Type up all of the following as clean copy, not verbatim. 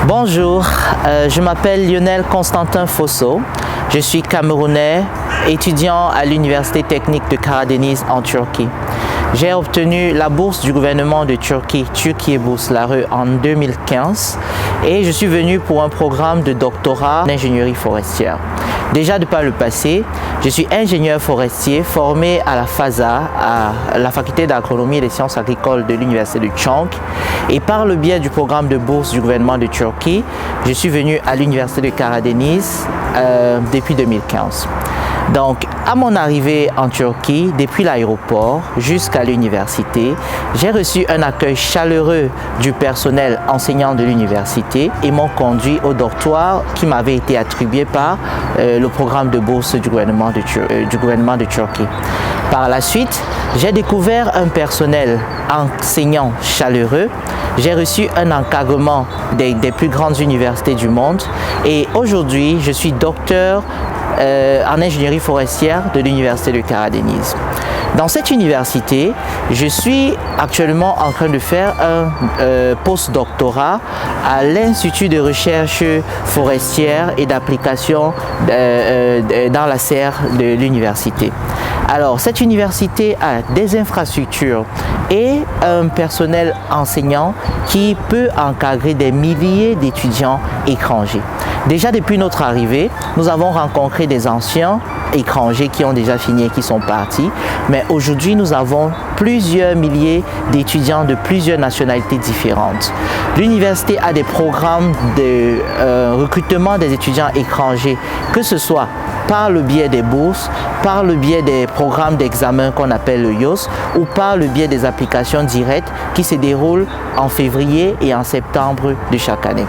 Bonjour, je m'appelle Lionel Constantin Fosso. Je suis camerounais, étudiant à l'Université technique de Karadeniz en Turquie. J'ai obtenu la bourse du gouvernement de Turquie, Türkiye Bursları, en 2015 et je suis venu pour un programme de doctorat en ingénierie forestière. Déjà de par le passé, je suis ingénieur forestier formé à la FASA, à la faculté d'agronomie et des sciences agricoles de l'université de Çank. Et par le biais du programme de bourse du gouvernement de Turquie, je suis venu à l'université de Karadeniz depuis 2015. Donc, à mon arrivée en Turquie, depuis l'aéroport jusqu'à l'université, j'ai reçu un accueil chaleureux du personnel enseignant de l'université et m'ont conduit au dortoir qui m'avait été attribué par le programme de bourse du gouvernement de Turquie. Par la suite, j'ai découvert un personnel enseignant chaleureux. J'ai reçu un encadrement des plus grandes universités du monde et aujourd'hui, je suis docteur en ingénierie forestière de l'université de Karadeniz. Dans cette université, je suis actuellement en train de faire un postdoctorat à l'Institut de recherche forestière et d'application dans la serre de l'université. Alors, cette université a des infrastructures et un personnel enseignant qui peut encadrer des milliers d'étudiants étrangers. Déjà depuis notre arrivée, nous avons rencontré des anciens étrangers qui ont déjà fini et qui sont partis, mais aujourd'hui nous avons plusieurs milliers d'étudiants de plusieurs nationalités différentes. L'université a des programmes de recrutement des étudiants étrangers, que ce soit par le biais des bourses, par le biais des programmes d'examen qu'on appelle le YOS ou par le biais des applications directes qui se déroulent en février et en septembre de chaque année.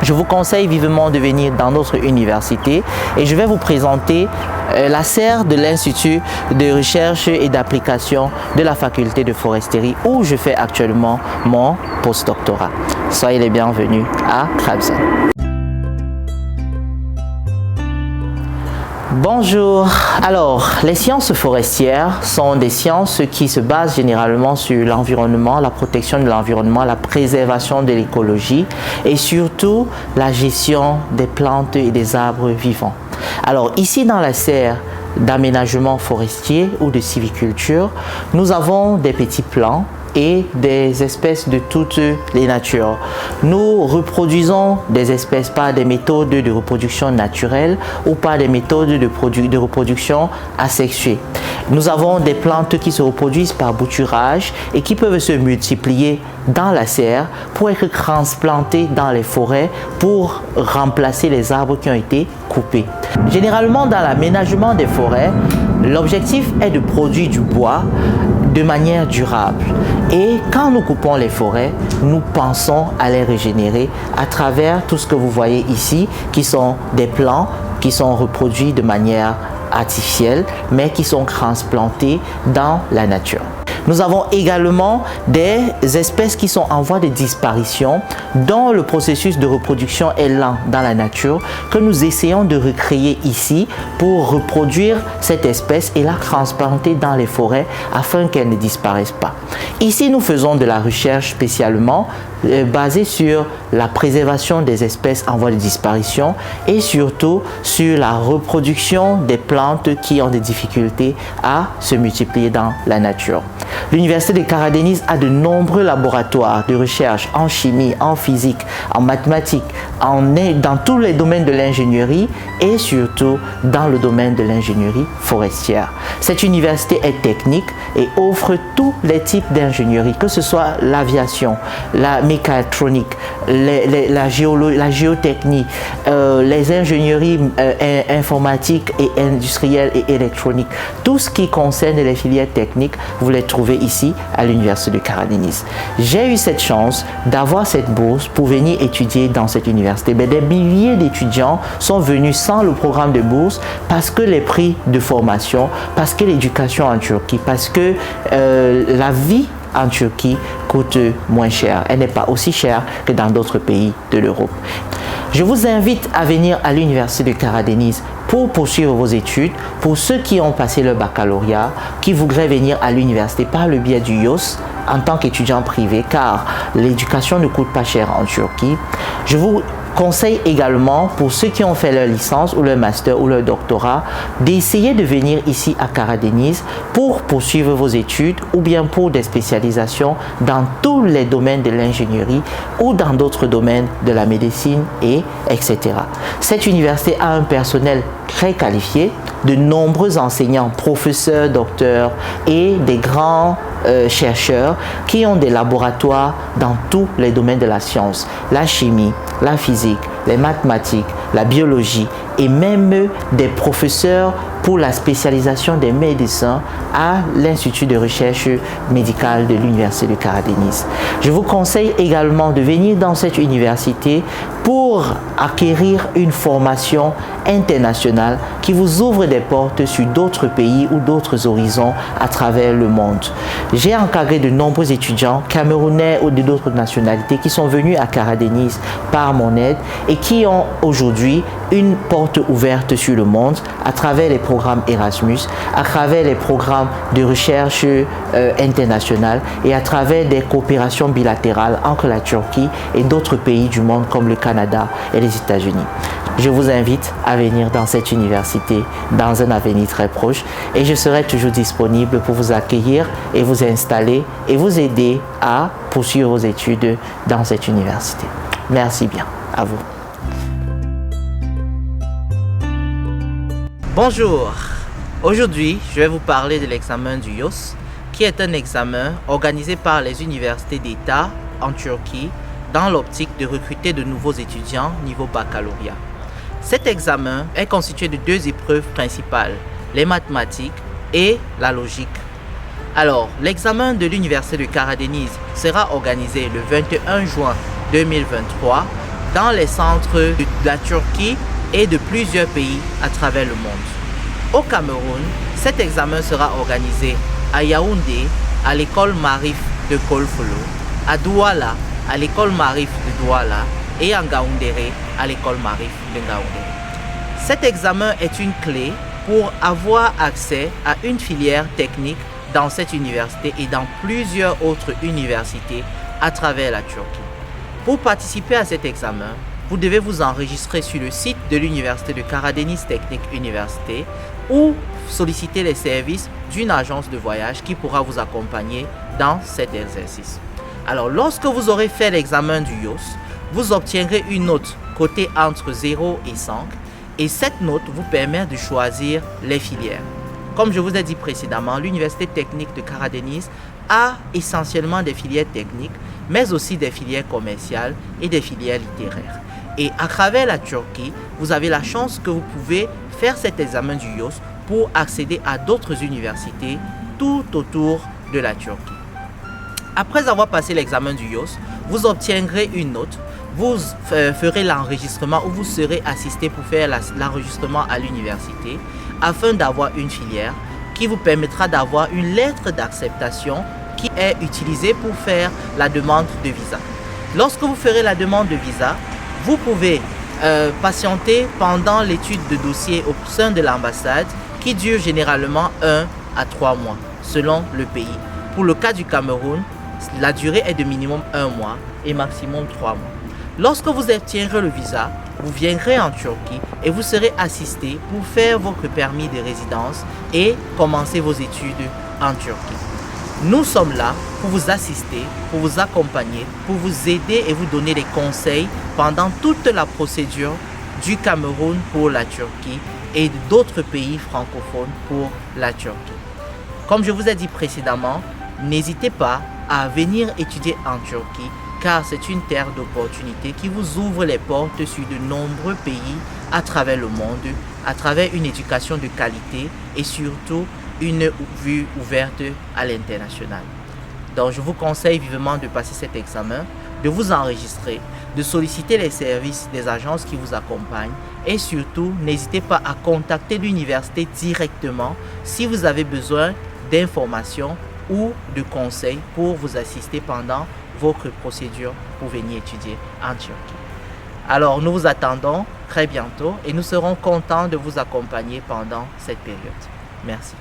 Je vous conseille vivement de venir dans notre université et je vais vous présenter la serre de l'Institut de recherche et d'application de la faculté de foresterie où je fais actuellement mon postdoctorat. Soyez les bienvenus à Trabzon. Bonjour. Alors, les sciences forestières sont des sciences qui se basent généralement sur l'environnement, la protection de l'environnement, la préservation de l'écologie et surtout la gestion des plantes et des arbres vivants. Alors, ici dans la serre d'aménagement forestier ou de sylviculture, nous avons des petits plants et des espèces de toutes les natures. Nous reproduisons des espèces par des méthodes de reproduction naturelle ou par des méthodes de reproduction asexuée. Nous avons des plantes qui se reproduisent par bouturage et qui peuvent se multiplier dans la serre pour être transplantées dans les forêts pour remplacer les arbres qui ont été coupés. Généralement, dans l'aménagement des forêts, l'objectif est de produire du bois de manière durable. Et quand nous coupons les forêts, nous pensons à les régénérer à travers tout ce que vous voyez ici, qui sont des plants qui sont reproduits de manière artificielle, mais qui sont transplantés dans la nature. Nous avons également des espèces qui sont en voie de disparition, dont le processus de reproduction est lent dans la nature, que nous essayons de recréer ici pour reproduire cette espèce et la transplanter dans les forêts afin qu'elle ne disparaisse pas. Ici, nous faisons de la recherche spécialement basée sur la préservation des espèces en voie de disparition et surtout sur la reproduction des plantes qui ont des difficultés à se multiplier dans la nature. L'université de Karadeniz a de nombreux laboratoires de recherche en chimie, en physique, en mathématiques, dans tous les domaines de l'ingénierie et surtout dans le domaine de l'ingénierie forestière. Cette université est technique et offre tous les types d'ingénierie, que ce soit l'aviation, la mécatronique, la géotechnie, les ingénieries informatiques et industrielles et électroniques. Tout ce qui concerne les filières techniques, vous les trouvez ici à l'université de Karadeniz. J'ai eu cette chance d'avoir cette bourse pour venir étudier dans cette université. Mais des milliers d'étudiants sont venus sans le programme de bourse parce que les prix de formation, parce que l'éducation en Turquie, parce que la vie en Turquie coûte moins cher. Elle n'est pas aussi chère que dans d'autres pays de l'Europe. Je vous invite à venir à l'université de Karadeniz pour poursuivre vos études. Pour ceux qui ont passé le baccalauréat, qui voudraient venir à l'université par le biais du YOS en tant qu'étudiant privé, car l'éducation ne coûte pas cher en Turquie, je vous conseille également pour ceux qui ont fait leur licence ou leur master ou leur doctorat d'essayer de venir ici à Karadeniz pour poursuivre vos études ou bien pour des spécialisations dans tous les domaines de l'ingénierie ou dans d'autres domaines de la médecine etc. Cette université a un personnel très qualifié, de nombreux enseignants, professeurs, docteurs et des grands chercheurs qui ont des laboratoires dans tous les domaines de la science, la chimie, la physique, les mathématiques, la biologie et même des professeurs pour la spécialisation des médecins à l'Institut de recherche médicale de l'Université de Karadeniz. Je vous conseille également de venir dans cette université pour acquérir une formation internationale qui vous ouvre des portes sur d'autres pays ou d'autres horizons à travers le monde. J'ai encadré de nombreux étudiants camerounais ou d'autres nationalités qui sont venus à Karadeniz par mon aide et qui ont aujourd'hui une porte ouverte sur le monde à travers les programmes Erasmus, à travers les programmes de recherche internationale et à travers des coopérations bilatérales entre la Turquie et d'autres pays du monde comme le Canada et les États-Unis. Je vous invite à venir dans cette université dans un avenir très proche et je serai toujours disponible pour vous accueillir et vous installer et vous aider à poursuivre vos études dans cette université. Merci bien. À vous. Bonjour. Aujourd'hui, je vais vous parler de l'examen du YOS, qui est un examen organisé par les universités d'État en Turquie dans l'optique de recruter de nouveaux étudiants niveau baccalauréat. Cet examen est constitué de deux épreuves principales, les mathématiques et la logique. Alors, l'examen de l'Université de Karadeniz sera organisé le 21 juin 2023 dans les centres de la Turquie et de plusieurs pays à travers le monde. Au Cameroun, cet examen sera organisé à Yaoundé, à l'école Marif de Kolfolo, à Douala, à l'école Marif de Douala et à Ngaoundéré, à l'école Marif de Ngaoundéré. Cet examen est une clé pour avoir accès à une filière technique dans cette université et dans plusieurs autres universités à travers la Turquie. Pour participer à cet examen, vous devez vous enregistrer sur le site de l'Université de Karadeniz Technique Université ou solliciter les services d'une agence de voyage qui pourra vous accompagner dans cet exercice. Alors, lorsque vous aurez fait l'examen du YOS, vous obtiendrez une note cotée entre 0 et 5 et cette note vous permet de choisir les filières. Comme je vous ai dit précédemment, l'Université technique de Karadeniz a essentiellement des filières techniques, mais aussi des filières commerciales et des filières littéraires. Et à travers la Turquie, vous avez la chance que vous pouvez faire cet examen du YOS pour accéder à d'autres universités tout autour de la Turquie. Après avoir passé l'examen du YOS, vous obtiendrez une note, vous ferez l'enregistrement ou vous serez assisté pour faire l'enregistrement à l'université afin d'avoir une filière qui vous permettra d'avoir une lettre d'acceptation qui est utilisée pour faire la demande de visa. Lorsque vous ferez la demande de visa, vous pouvez patienter pendant l'étude de dossier au sein de l'ambassade qui dure généralement 1 à 3 mois selon le pays. Pour le cas du Cameroun, la durée est de minimum 1 mois et maximum 3 mois. Lorsque vous obtiendrez le visa, vous viendrez en Turquie et vous serez assisté pour faire votre permis de résidence et commencer vos études en Turquie. Nous sommes là pour vous assister, pour vous accompagner, pour vous aider et vous donner des conseils pendant toute la procédure du Cameroun pour la Turquie et d'autres pays francophones pour la Turquie. Comme je vous ai dit précédemment, n'hésitez pas à venir étudier en Turquie car c'est une terre d'opportunités qui vous ouvre les portes sur de nombreux pays à travers le monde, à travers une éducation de qualité et surtout une vue ouverte à l'international. Donc je vous conseille vivement de passer cet examen, de vous enregistrer, de solliciter les services des agences qui vous accompagnent et surtout n'hésitez pas à contacter l'université directement si vous avez besoin d'informations ou de conseils pour vous assister pendant votre procédure pour venir étudier en Turquie. Alors nous vous attendons très bientôt et nous serons contents de vous accompagner pendant cette période. Merci.